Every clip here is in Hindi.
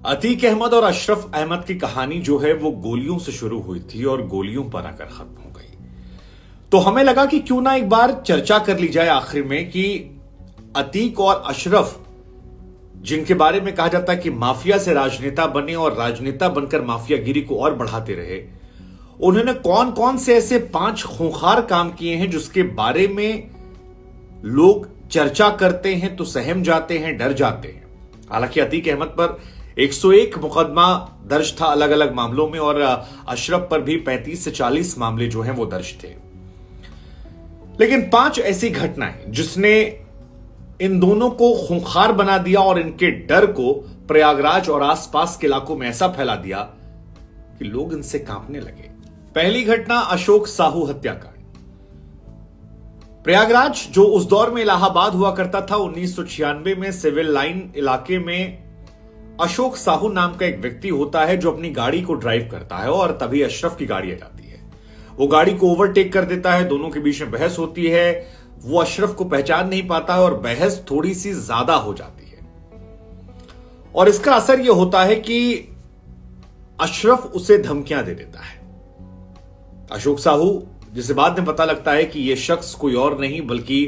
अतीक अहमद और अशरफ अहमद की कहानी जो है वो गोलियों से शुरू हुई थी और गोलियों पर आकर खत्म हो गई। तो हमें लगा कि क्यों ना एक बार चर्चा कर ली जाए आखिर में कि अतीक और अशरफ, जिनके बारे में कहा जाता है कि माफिया से राजनेता बने और राजनेता बनकर माफियागिरी को और बढ़ाते रहे, उन्होंने कौन कौन से ऐसे 5 खूंखार काम किए हैं जिसके बारे में लोग चर्चा करते हैं तो सहम जाते हैं, डर जाते हैं। हालांकि अतीक अहमद पर 101 मुकदमा दर्ज था अलग अलग मामलों में और अशरफ पर भी 35 से 40 मामले जो हैं वो दर्ज थे। लेकिन 5 ऐसी घटनाएं जिसने इन दोनों को खूंखार बना दिया और इनके डर को प्रयागराज और आसपास के इलाकों में ऐसा फैला दिया कि लोग इनसे कांपने लगे। पहली घटना अशोक साहू हत्याकांड। प्रयागराज जो उस दौर में इलाहाबाद हुआ करता था, 1996 में सिविल लाइन इलाके में अशोक साहू नाम का एक व्यक्ति होता है जो अपनी गाड़ी को ड्राइव करता है और तभी अशरफ की गाड़ी आ जाती है। वो गाड़ी को ओवरटेक कर देता है, दोनों के बीच में बहस होती है। वो अशरफ को पहचान नहीं पाता है और बहस थोड़ी सी ज्यादा हो जाती है और इसका असर यह होता है कि अशरफ उसे धमकियां दे देता है। अशोक साहू, जिसे बाद में पता लगता है कि यह शख्स कोई और नहीं बल्कि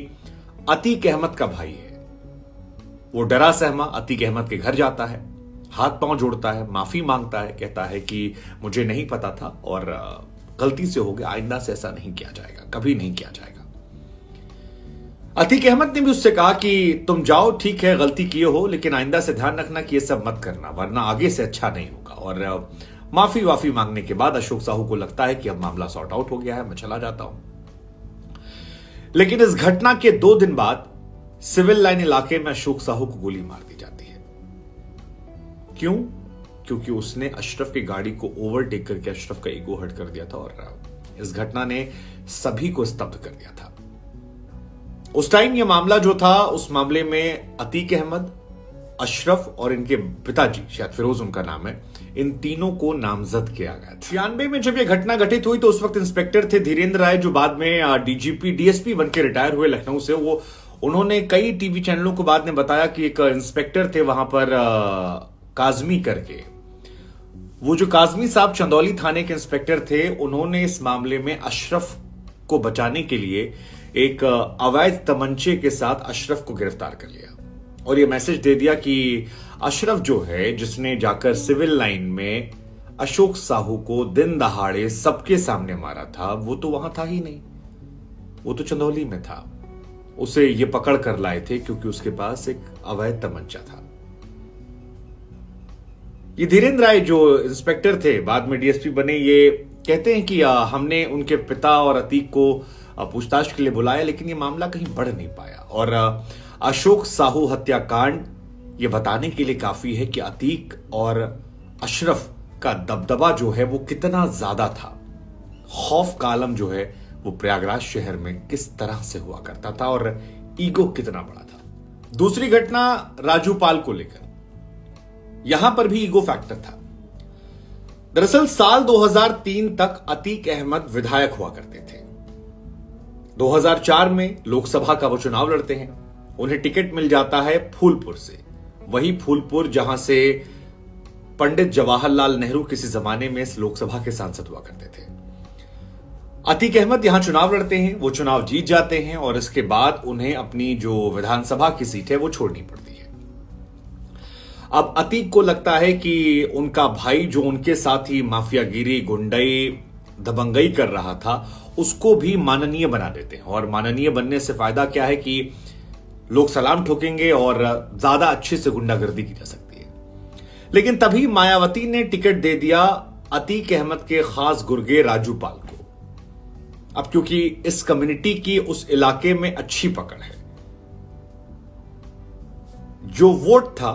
अतीक अहमद का भाई है, वो डरा सहमा अतीक अहमद के घर जाता है, हाथ पांव जोड़ता है, माफी मांगता है, कहता है कि मुझे नहीं पता था और गलती से हो गया, आइंदा से ऐसा नहीं किया जाएगा, कभी नहीं किया जाएगा। अतीक अहमद ने भी उससे कहा कि तुम जाओ, ठीक है गलती किए हो, लेकिन आइंदा से ध्यान रखना कि ये सब मत करना वरना आगे से अच्छा नहीं होगा। और माफी मांगने के बाद अशोक साहू को लगता है कि अब मामला सॉर्ट आउट हो गया है, मैं चला जाता हूं। लेकिन इस घटना के 2 दिन बाद सिविल लाइन इलाके में अशोक साहू को गोली मार दी जाती है। क्यों? क्योंकि उसने अशरफ की गाड़ी को ओवरटेक करके अशरफ का ईगो हर्ट कर दिया था और इस घटना ने सभी को स्तब्ध कर दिया था। उस टाइम यह मामला जो था, उस मामले में अतीक अहमद, अशरफ और इनके पिताजी, शायद फिरोज उनका नाम है, इन तीनों को नामजद किया गया। 96 में जब यह घटना घटित हुई तो उस वक्त इंस्पेक्टर थे धीरेन्द्र राय, जो बाद में डीजीपी डीएसपी बनकर रिटायर हुए लखनऊ से। उन्होंने कई टीवी चैनलों को बाद में बताया कि एक इंस्पेक्टर थे वहां पर काजमी करके। वो जो काजमी साहब चंदौली थाने के इंस्पेक्टर थे, उन्होंने इस मामले में अशरफ को बचाने के लिए एक अवैध तमंचे के साथ अशरफ को गिरफ्तार कर लिया और यह मैसेज दे दिया कि अशरफ जो है, जिसने जाकर सिविल लाइन में अशोक साहू को दिन दहाड़े सबके सामने मारा था, वो तो वहां था ही नहीं, वो तो चंदौली में था। उसे ये पकड़ कर लाए थे क्योंकि उसके पास एक अवैध तमंचा था। ये धीरेन्द्र राय जो इंस्पेक्टर थे, बाद में डीएसपी बने, ये कहते हैं कि हमने उनके पिता और अतीक को पूछताछ के लिए बुलाया, लेकिन ये मामला कहीं बढ़ नहीं पाया। और अशोक साहू हत्याकांड ये बताने के लिए काफी है कि अतीक और अशरफ का दबदबा जो है वो कितना ज्यादा था। खौफ का आलम जो है वो प्रयागराज शहर में किस तरह से हुआ करता था और ईगो कितना बड़ा था। दूसरी घटना राजूपाल को लेकर, यहां पर भी ईगो फैक्टर था। दरअसल साल 2003 तक अतीक अहमद विधायक हुआ करते थे। 2004 में लोकसभा का वो चुनाव लड़ते हैं, उन्हें टिकट मिल जाता है फूलपुर से, वही फूलपुर जहां से पंडित जवाहरलाल नेहरू किसी जमाने में इस लोकसभा के सांसद हुआ करते थे। अतीक अहमद यहां चुनाव लड़ते हैं, वो चुनाव जीत जाते हैं और इसके बाद उन्हें अपनी जो विधानसभा की सीट है वो छोड़नी पड़ती है। अब अतीक को लगता है कि उनका भाई जो उनके साथ ही माफियागिरी, गुंडई, दबंगई कर रहा था, उसको भी माननीय बना देते हैं। और माननीय बनने से फायदा क्या है कि लोग सलाम ठोकेंगे और ज्यादा अच्छे से गुंडागर्दी की जा सकती है। लेकिन तभी मायावती ने टिकट दे दिया अतीक अहमद के खास गुर्गे राजूपाल को। अब क्योंकि इस कम्युनिटी की उस इलाके में अच्छी पकड़ है, जो वोट था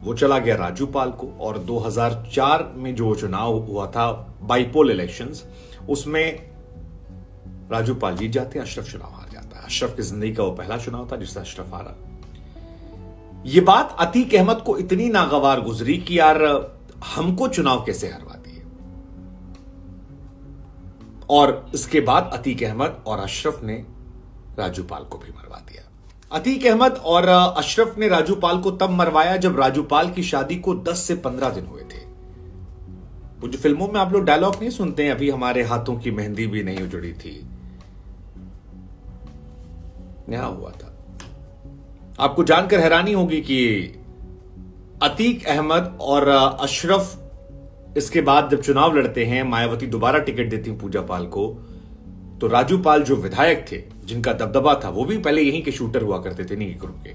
वो चला गया राजूपाल को। और 2004 में जो चुनाव हुआ था, बाइपोल इलेक्शंस, उसमें राजूपाल जीत जाते हैं, अशरफ चुनाव हार जाता है। अशरफ की जिंदगी का वो पहला चुनाव था जिससे अशरफ हारा। ये बात अतीक अहमद को इतनी नागवार गुजरी कि यार हमको चुनाव कैसे हरवा दिए। और इसके बाद अतीक अहमद और अशरफ ने राजूपाल को भी मरवा दिया। अतीक अहमद और अशरफ ने राजू पाल को तब मरवाया जब राजू पाल की शादी को 10 से 15 दिन हुए थे। वो जो फिल्मों में आप लोग डायलॉग नहीं सुनते हैं, अभी हमारे हाथों की मेहंदी भी नहीं उजड़ी थी, यहां हुआ था। आपको जानकर हैरानी होगी कि अतीक अहमद और अशरफ इसके बाद जब चुनाव लड़ते हैं, मायावती दोबारा टिकट देती पूजा पाल को, तो राजू पाल जो विधायक थे जिनका दबदबा था, वो भी पहले यहीं के शूटर हुआ करते थे, नहीं ग्रुप के,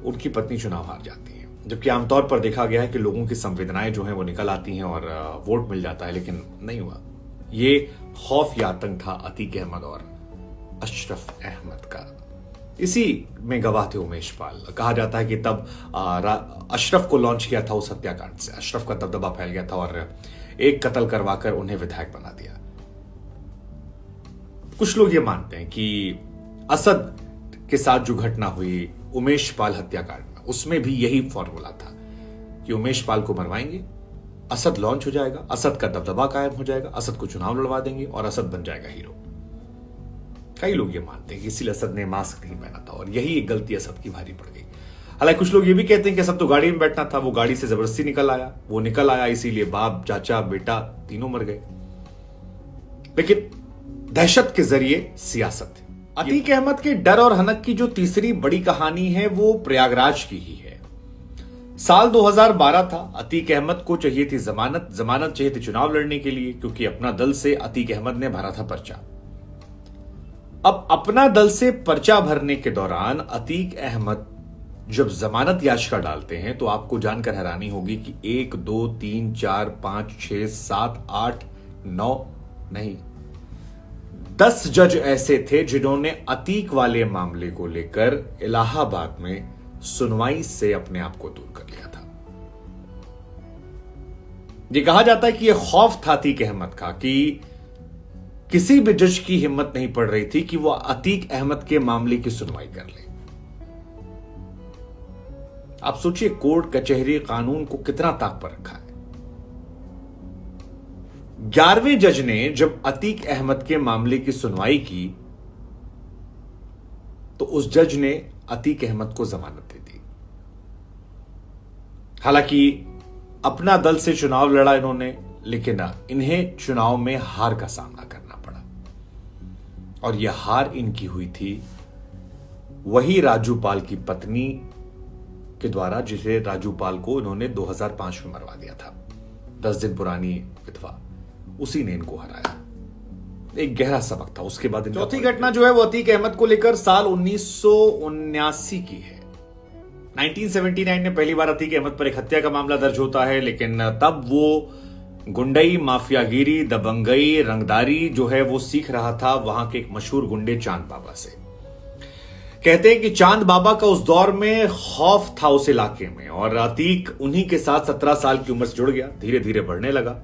उनकी पत्नी चुनाव हार जाती है। जबकि आमतौर पर देखा गया है कि लोगों की संवेदनाएं जो हैं वो निकल आती हैं और वोट मिल जाता है, लेकिन नहीं हुआ। ये खौफ या आतंक था अतीक अहमद और अशरफ अहमद का। इसी में गवाह थे उमेश पाल। कहा जाता है कि तब अशरफ को लॉन्च किया था उस हत्याकांड से। अशरफ का दबदबा फैल गया था और एक कत्ल करवाकर उन्हें विधायक बना दिया। कुछ लोग ये मानते हैं कि असद के साथ जो घटना हुई उमेश पाल हत्याकांड में, उसमें भी यही फॉर्मूला था कि उमेश पाल को मरवाएंगे, असद लॉन्च हो जाएगा, असद का दबदबा कायम हो जाएगा, असद को चुनाव लड़वा देंगे और असद बन जाएगा हीरो। कई लोग ये मानते हैं कि इसीलिए असद ने मास्क नहीं पहना था और यही एक गलती असद की भारी पड़ गई। हालांकि कुछ लोग ये भी कहते हैं कि असद तो गाड़ी में बैठना था, वो गाड़ी से जबरदस्ती निकल आया, वो निकल आया इसीलिए बाप, चाचा, बेटा तीनों मर गए। लेकिन दहशत के जरिए सियासत। अतीक अहमद के डर और हनक की जो तीसरी बड़ी कहानी है वो प्रयागराज की ही है। साल 2012 था। अतीक अहमद को चाहिए थी जमानत चाहिए थी चुनाव लड़ने के लिए, क्योंकि अपना दल से अतीक अहमद ने भरा था पर्चा। अब अपना दल से पर्चा भरने के दौरान अतीक अहमद जब जमानत याचिका डालते हैं तो आपको जानकर हैरानी होगी कि 1, 2, 3, 4, 5, 6, 7, 8, 9 नहीं 10 जज ऐसे थे जिन्होंने अतीक वाले मामले को लेकर इलाहाबाद में सुनवाई से अपने आप को दूर कर लिया था। यह कहा जाता है कि यह खौफ था अतीक अहमद का कि किसी भी जज की हिम्मत नहीं पड़ रही थी कि वह अतीक अहमद के मामले की सुनवाई कर ले। आप सोचिए, कोर्ट कचहरी कानून को कितना ताक पर रखा है। 11वें जज ने जब अतीक अहमद के मामले की सुनवाई की तो उस जज ने अतीक अहमद को जमानत दे दी। हालांकि अपना दल से चुनाव लड़ा इन्होंने, लेकिन इन्हें चुनाव में हार का सामना करना पड़ा और यह हार इनकी हुई थी वही राजू पाल की पत्नी के द्वारा, जिसे राजू पाल को इन्होंने 2005 में मरवा दिया था। 10 दिन पुरानी विधवा, उसी ने इनको हराया। एक गहरा सबक था। उसके बाद चौथी घटना जो है वो अतीक अहमद को लेकर साल 1979 की है। 1979 में पहली बार अतीक अहमद पर एक हत्या का मामला दर्ज होता है, लेकिन तब वो गुंडई, माफियागिरी, दबंगई, रंगदारी जो है वो सीख रहा था वहां के एक मशहूर गुंडे चांद बाबा से। कहते हैं कि चांद बाबा का उस दौर में खौफ था उस इलाके में और अतीक उन्हीं के साथ 17 साल की उम्र से जुड़ गया। धीरे धीरे बढ़ने लगा।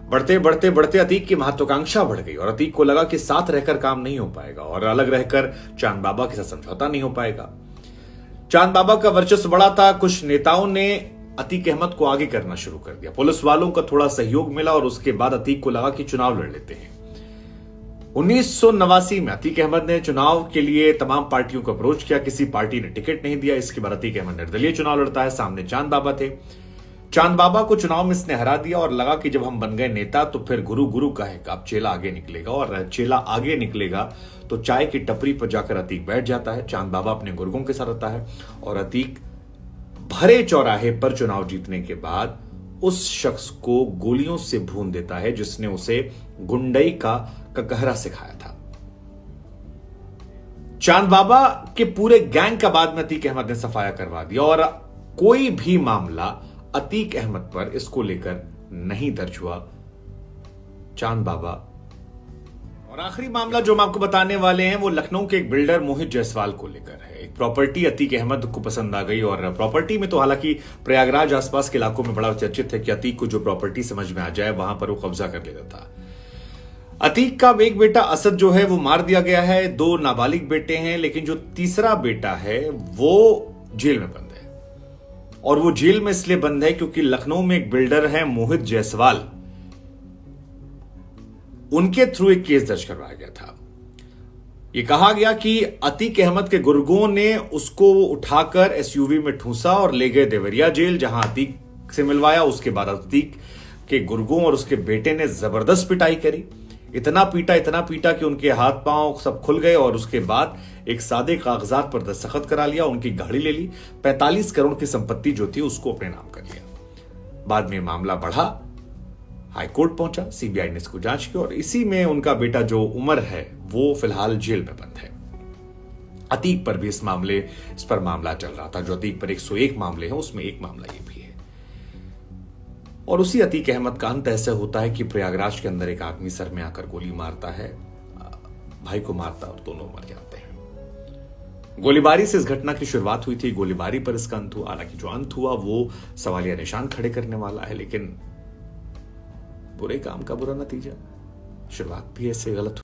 बढ़ते बढ़ते बढ़ते अतीक की महत्वाकांक्षा बढ़ गई और अतीक को लगा कि साथ रहकर काम नहीं हो पाएगा और अलग रहकर चांद बाबा के साथ समझौता नहीं हो पाएगा। चांद बाबा का वर्चस्व बड़ा था। कुछ नेताओं ने अतीक अहमद को आगे करना शुरू कर दिया। पुलिस वालों का थोड़ा सहयोग मिला और उसके बाद अतीक को लगा कि चुनाव लड़ लेते हैं। 1989 में अतीक अहमद ने चुनाव के लिए तमाम पार्टियों को अप्रोच किया। किसी पार्टी ने टिकट नहीं दिया। इसके बाद अतीक अहमद निर्दलीय चुनाव लड़ता है। सामने चांद बाबा थे। चांद बाबा को चुनाव में इसने हरा दिया और लगा कि जब हम बन गए नेता तो फिर गुरु गुरु कहेगा, अब चेला आगे निकलेगा। और चेला आगे निकलेगा तो चाय की टपरी पर जाकर अतीक बैठ जाता है। चांद बाबा अपने गुर्गों के साथ रहता है और अतीक भरे चौराहे पर चुनाव जीतने के बाद उस शख्स को गोलियों से भून देता है जिसने उसे गुंडई का कहरा सिखाया था। चांद बाबा के पूरे गैंग का बाद में अतीक अहमद ने सफाया करवा दिया और कोई भी मामला अतीक अहमद पर इसको लेकर नहीं दर्ज हुआ। चांद बाबा। और आखिरी मामला जो हम आपको बताने वाले हैं वो लखनऊ के एक बिल्डर मोहित जायसवाल को लेकर है। एक प्रॉपर्टी अतीक अहमद को पसंद आ गई और प्रॉपर्टी में तो हालांकि प्रयागराज आसपास के इलाकों में बड़ा चर्चित है कि अतीक को जो प्रॉपर्टी समझ में आ जाए वहां पर वो कब्जा कर लेता था। अतीक का एक बेटा असद जो है वो मार दिया गया है। 2 नाबालिग बेटे हैं, लेकिन जो तीसरा बेटा है वो जेल में बंद है। और वो जेल में इसलिए बंद है क्योंकि लखनऊ में एक बिल्डर है मोहित जायसवाल, उनके थ्रू एक केस दर्ज करवाया गया था। ये कहा गया कि अतीक अहमद के गुर्गों ने उसको उठाकर एसयूवी में ठूंसा और ले गए देवरिया जेल, जहां अतीक से मिलवाया। उसके बाद अतीक के गुर्गों और उसके बेटे ने जबरदस्त पिटाई करी। इतना पीटा कि उनके हाथ पांव सब खुल गए और उसके बाद एक सादे कागजात पर दस्तखत करा लिया, उनकी गाड़ी ले ली, 45 करोड़ की संपत्ति जो थी उसको अपने नाम कर लिया। बाद में मामला बढ़ा, हाईकोर्ट पहुंचा, सीबीआई ने इसको जांच की और इसी में उनका बेटा जो उमर है वो फिलहाल जेल में बंद है। अतीक पर भी इस पर मामला चल रहा था। जो अतीक पर 101 मामले हैं उसमें एक मामला ये भी है। और उसी अतीक अहमद का अंत ऐसे होता है कि प्रयागराज के अंदर एक आदमी सर में आकर गोली मारता है, भाई को मारता है और दोनों मर जाते हैं। गोलीबारी से इस घटना की शुरुआत हुई थी, गोलीबारी पर इसका अंत हुआ। हालांकि जो अंत हुआ वो सवालिया निशान खड़े करने वाला है, लेकिन बुरे काम का बुरा नतीजा, शुरुआत भी ऐसे गलत